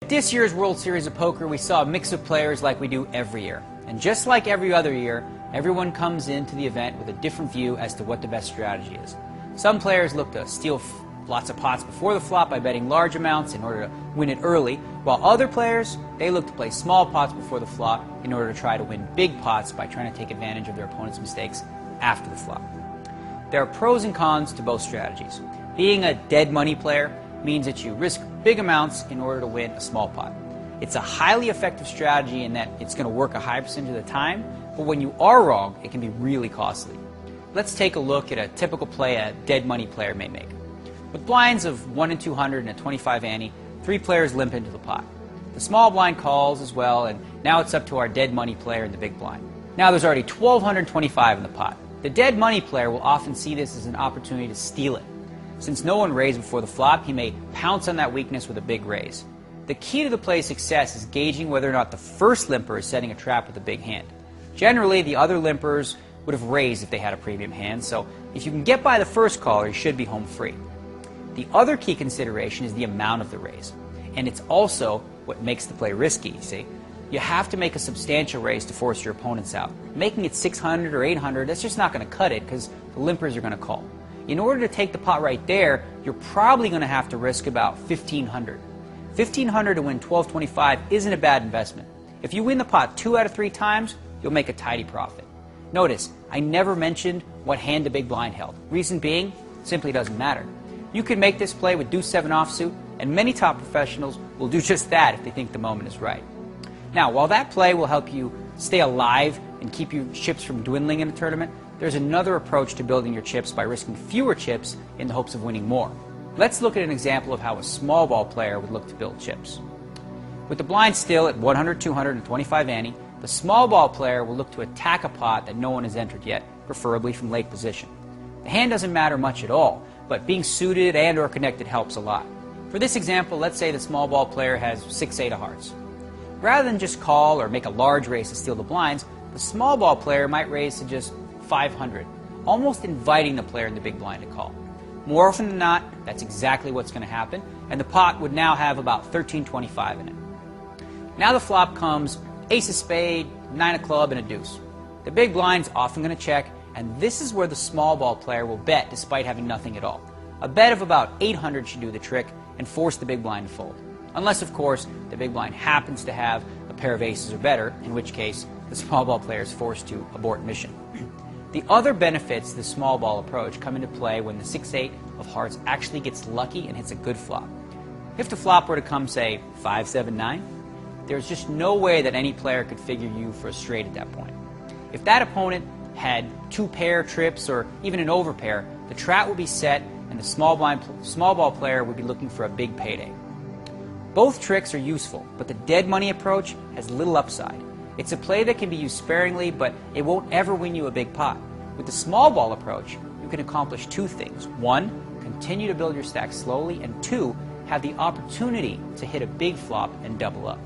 At this year's World Series of Poker, we saw a mix of players like we do every year. And just like every other year, everyone comes into the event with a different view as to what the best strategy is. Some players look to steal lots of pots before the flop by betting large amounts in order to win it early, while other players, they look to play small pots before the flop in order to try to win big pots by trying to take advantage of their opponent's mistakes after the flop. There are pros and cons to both strategies. Being a dead money player means that you risk big amounts in order to win a small pot. It's a highly effective strategy in that it's going to work a high percentage of the time, but when you are wrong, it can be really costly. Let's take a look at a typical play a dead money player may make. With blinds of 1 in 200 and a 25 ante, 3 players limp into the pot. The small blind calls as well, and now it's up to our dead money player in the big blind. Now there's already 1,225 in the pot. The dead money player will often see this as an opportunity to steal it. Since no one raised before the flop, he may pounce on that weakness with a big raise. The key to the play's success is gauging whether or not the first limper is setting a trap with a big hand. Generally, the other limpers would have raised if they had a premium hand, so if you can get by the first caller, you should be home free. The other key consideration is the amount of the raise, and it's also what makes the play risky, you see. You have to make a substantial raise to force your opponents out. Making it 600 or 800, that's just not going to cut it because the limpers are going to call. In order to take the pot right there, you're probably going to have to risk about 1,500. 1,500 to win 1,225 isn't a bad investment. If you win the pot 2 out of 3 times, you'll make a tidy profit. Notice, I never mentioned what hand the big blind held. Reason being, simply doesn't matter. You can make this play with deuce 7 offsuit, and many top professionals will do just that if they think the moment is right. Now, while that play will help you stay alive and keep your chips from dwindling in a tournament, there's another approach to building your chips by risking fewer chips in the hopes of winning more. Let's look at an example of how a small ball player would look to build chips. With the blind still at 100, 200, and 25 ante, the small ball player will look to attack a pot that no one has entered yet, preferably from late position. The hand doesn't matter much at all, but being suited and or connected helps a lot. For this example, let's say the small ball player has 6-8 of hearts. Rather than just call or make a large raise to steal the blinds, the small ball player might raise to just 500, almost inviting the player in the big blind to call. More often than not, that's exactly what's going to happen, and the pot would now have about 1325 in it. Now the flop comes ace of spade, 9 of club, and a deuce. The big blind's often going to check, and this is where the small ball player will bet despite having nothing at all. A bet of about 800 should do the trick and force the big blind to fold. Unless, of course, the big blind happens to have a pair of aces or better, in which case the small ball player is forced to abort mission. The other benefits to the small ball approach come into play when the 6-8 of hearts actually gets lucky and hits a good flop. If the flop were to come, say, 5-7-9, there's just no way that any player could figure you for a straight at that point. If that opponent had 2 pair trips or even an overpair, the trap would be set and the small ball player would be looking for a big payday. Both tricks are useful, but the dead money approach has little upside. It's a play that can be used sparingly, but it won't ever win you a big pot. With the small ball approach, you can accomplish 2 things. 1, continue to build your stack slowly, and 2, have the opportunity to hit a big flop and double up.